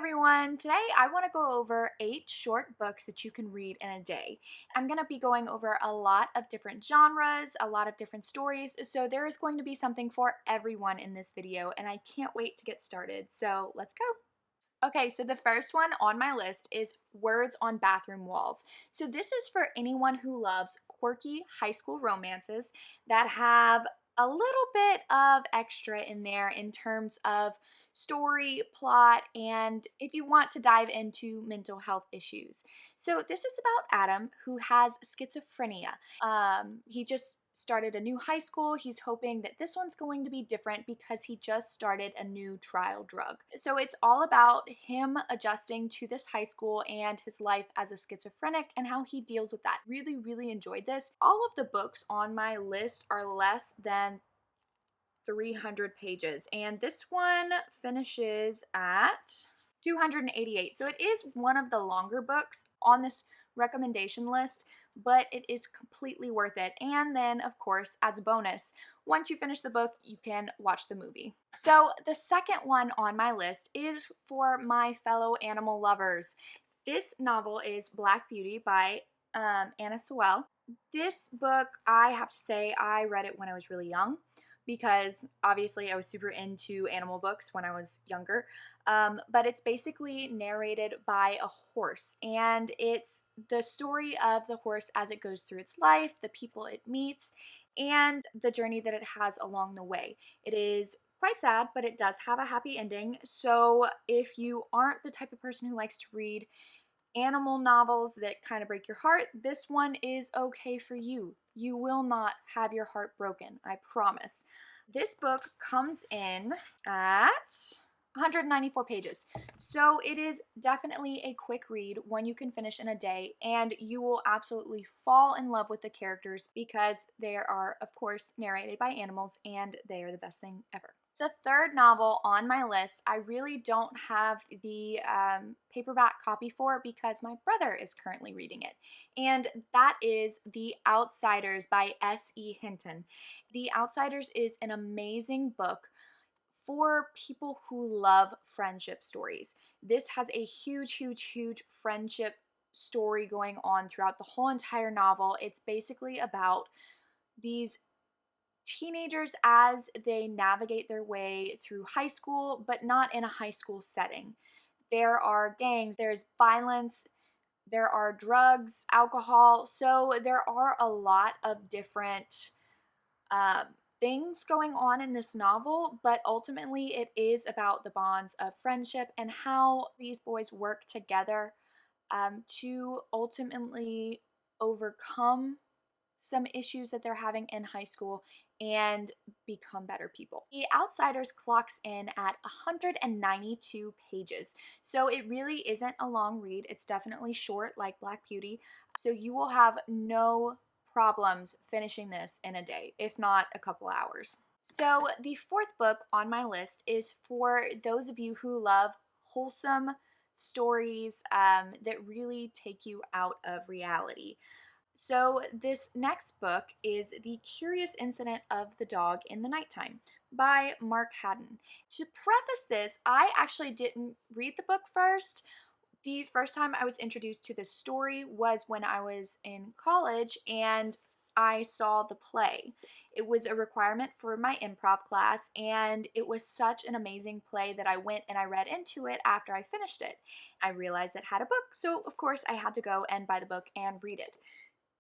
everyone! Today I want to go over 8 short books that you can read in a day. I'm going to be going over a lot of different genres, a lot of different stories, so there is going to be something for everyone in this video, and I can't wait to get started. So let's go! Okay, so the first one on my list is Words on Bathroom Walls. So this is for anyone who loves quirky high school romances that have a little bit of extra in there in terms of story, plot, and if you want to dive into mental health issues. So this is about Adam, who has schizophrenia. He just started a new high school. He's hoping that this one's going to be different because he just started a new trial drug. So it's all about him adjusting to this high school and his life as a schizophrenic and how he deals with that. Really, really enjoyed this. All of the books on my list are less than 300 pages, and this one finishes at 288. So it is one of the longer books on this recommendation list, but it is completely worth it. And then, of course, as a bonus, once you finish the book, you can watch the movie. So the second one on my list is for my fellow animal lovers. This novel is Black Beauty by Anna Sewell. This book, I have to say, I read it when I was really young, because obviously I was super into animal books when I was younger. But it's basically narrated by a horse, and it's the story of the horse as it goes through its life, the people it meets, and the journey that it has along the way. It is quite sad, but it does have a happy ending. So if you aren't the type of person who likes to read animal novels that kind of break your heart, this one is okay for you. You will not have your heart broken, I promise. This book comes in at 194 pages. So it is definitely a quick read, one you can finish in a day, and you will absolutely fall in love with the characters because they are, of course, narrated by animals, and they are the best thing ever. The third novel on my list, I really don't have the paperback copy for because my brother is currently reading it, and that is The Outsiders by S.E. Hinton. The Outsiders is an amazing book for people who love friendship stories. This has a huge, huge, huge friendship story going on throughout the whole entire novel. It's basically about these teenagers as they navigate their way through high school, but not in a high school setting. There are gangs, there's violence, there are drugs, alcohol, so there are a lot of different uh, things going on in this novel, but ultimately it is about the bonds of friendship and how these boys work together to ultimately overcome some issues that they're having in high school and become better people. The Outsiders clocks in at 192 pages, so it really isn't a long read. It's definitely short, like Black Beauty, so you will have no problems finishing this in a day, if not a couple hours. So the fourth book on my list is for those of you who love wholesome stories that really take you out of reality. So this next book is The Curious Incident of the Dog in the Nighttime by Mark Haddon. To preface this, I actually didn't read the book first. The first time I was introduced to this story was when I was in college and I saw the play. It was a requirement for my improv class, and it was such an amazing play that I went and I read into it after I finished it. I realized it had a book, so of course I had to go and buy the book and read it.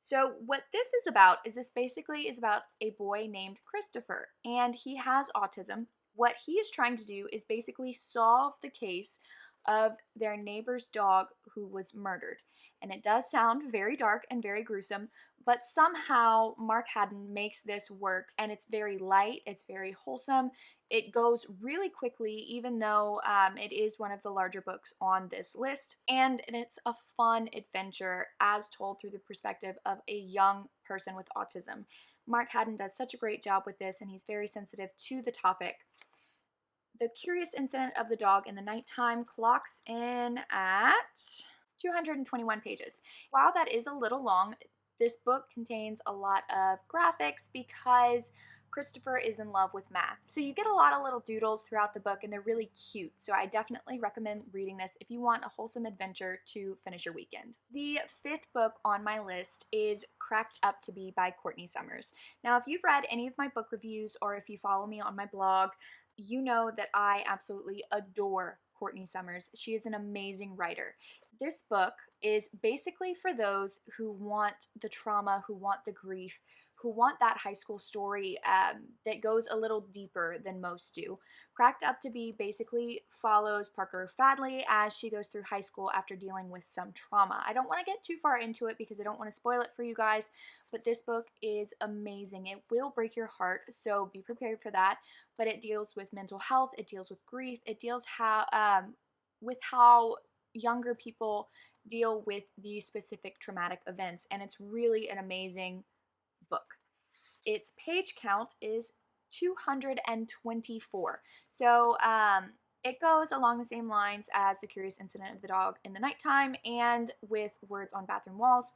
So what this is about is this basically is about a boy named Christopher, and he has autism. What he is trying to do is basically solve the case of their neighbor's dog who was murdered. And it does sound very dark and very gruesome, but somehow Mark Haddon makes this work, and it's very light, it's very wholesome. It goes really quickly, even though it is one of the larger books on this list, and it's a fun adventure as told through the perspective of a young person with autism. Mark Haddon does such a great job with this, and he's very sensitive to the topic. The Curious Incident of the Dog in the Nighttime clocks in at 221 pages. While that is a little long, this book contains a lot of graphics because Christopher is in love with math. So you get a lot of little doodles throughout the book, and they're really cute. So I definitely recommend reading this if you want a wholesome adventure to finish your weekend. The fifth book on my list is Cracked Up to Be by Courtney Summers. Now, if you've read any of my book reviews or if you follow me on my blog, you know that I absolutely adore Courtney Summers. She is an amazing writer. This book is basically for those who want the trauma, who want the grief, who want that high school story that goes a little deeper than most do. Cracked Up to Be basically follows Parker Fadley as she goes through high school after dealing with some trauma. I don't want to get too far into it because I don't want to spoil it for you guys, but this book is amazing. It will break your heart, so be prepared for that. But it deals with mental health, it deals with grief, it deals with how younger people deal with these specific traumatic events, and it's really an amazing book. Its page count is 224. So it goes along the same lines as The Curious Incident of the Dog in the Nighttime and with Words on Bathroom Walls,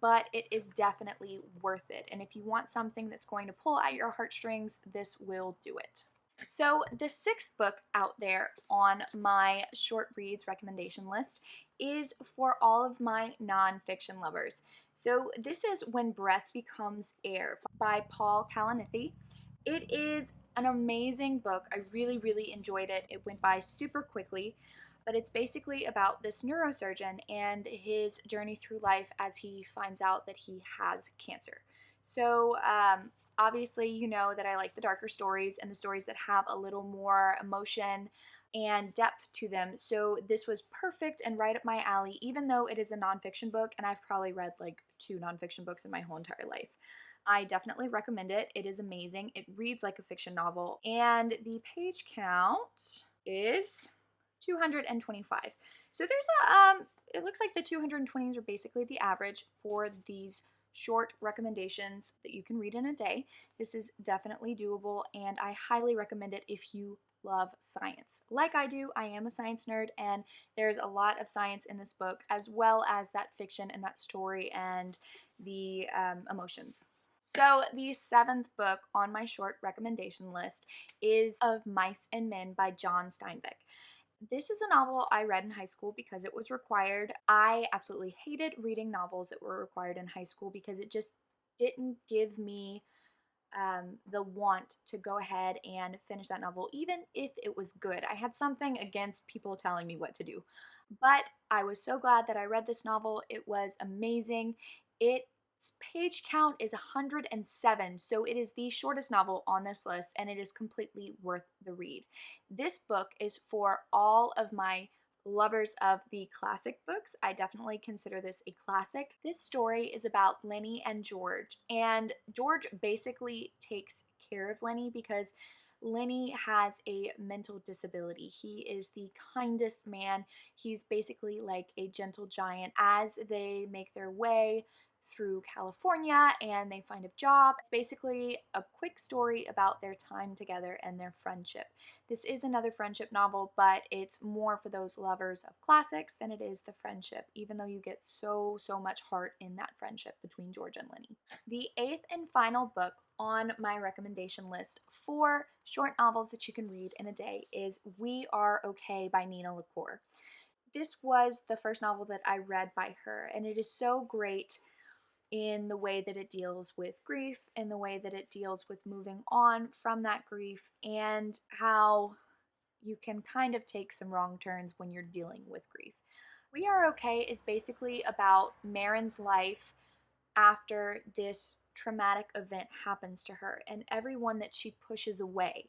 but it is definitely worth it. And if you want something that's going to pull at your heartstrings, this will do it. So the sixth book out there on my short reads recommendation list is for all of my nonfiction lovers. So this is When Breath Becomes Air by Paul Kalanithi. It is an amazing book. I really, really enjoyed it. It went by super quickly, but it's basically about this neurosurgeon and his journey through life as he finds out that he has cancer. So obviously, you know that I like the darker stories and the stories that have a little more emotion and depth to them. So this was perfect and right up my alley, even though it is a nonfiction book, and I've probably read like 2 nonfiction books in my whole entire life. I definitely recommend it. It is amazing. It reads like a fiction novel, and the page count is 225. So there's it looks like the 220s are basically the average for these short recommendations that you can read in a day. This is definitely doable, and I highly recommend it if you love science. Like I do, I am a science nerd, and there's a lot of science in this book, as well as that fiction and that story and the emotions. So the seventh book on my short recommendation list is Of Mice and Men by John Steinbeck. This is a novel I read in high school because it was required. I absolutely hated reading novels that were required in high school because it just didn't give me the want to go ahead and finish that novel, even if it was good. I had something against people telling me what to do. But I was so glad that I read this novel. It was amazing. Its page count is 107, so it is the shortest novel on this list, and it is completely worth the read. This book is for all of my lovers of the classic books. I definitely consider this a classic. This story is about Lenny and George, and George basically takes care of Lenny because Lenny has a mental disability. He is the kindest man. He's basically like a gentle giant as they make their way through California and they find a job. It's basically a quick story about their time together and their friendship. This is another friendship novel, but it's more for those lovers of classics than it is the friendship, even though you get so much heart in that friendship between George and Lenny. The eighth and final book on my recommendation list for short novels that you can read in a day is We Are Okay by Nina LaCour. This was the first novel that I read by her, and it is so great in the way that it deals with grief, in the way that it deals with moving on from that grief, and how you can kind of take some wrong turns when you're dealing with grief. We Are Okay is basically about Marin's life after this traumatic event happens to her and everyone that she pushes away.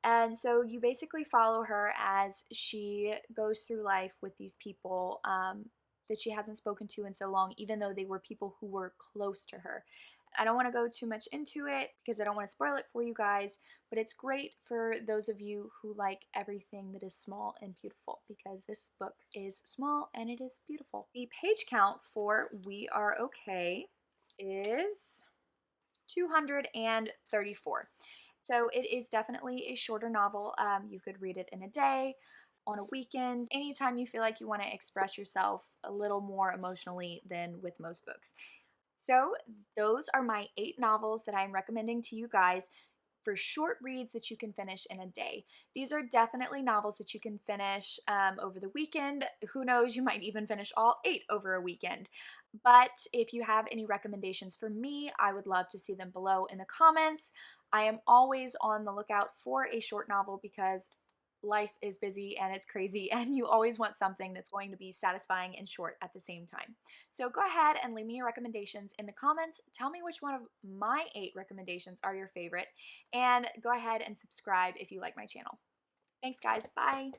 And so you basically follow her as she goes through life with these people that she hasn't spoken to in so long, even though they were people who were close to her. I don't want to go too much into it because I don't want to spoil it for you guys, but it's great for those of you who like everything that is small and beautiful, because this book is small and it is beautiful. The page count for We Are Okay is 234. So it is definitely a shorter novel. You could read it in a day, on a weekend, anytime you feel like you want to express yourself a little more emotionally than with most books. So those are my 8 novels that I'm recommending to you guys. for short reads that you can finish in a day. These are definitely novels that you can finish over the weekend. Who knows, you might even finish all 8 over a weekend. But if you have any recommendations for me, I would love to see them below in the comments. I am always on the lookout for a short novel because life is busy and it's crazy, and you always want something that's going to be satisfying and short at the same time. So go ahead and leave me your recommendations in the comments. Tell me which one of my 8 recommendations are your favorite, and go ahead and subscribe if you like my channel. Thanks, guys. Bye.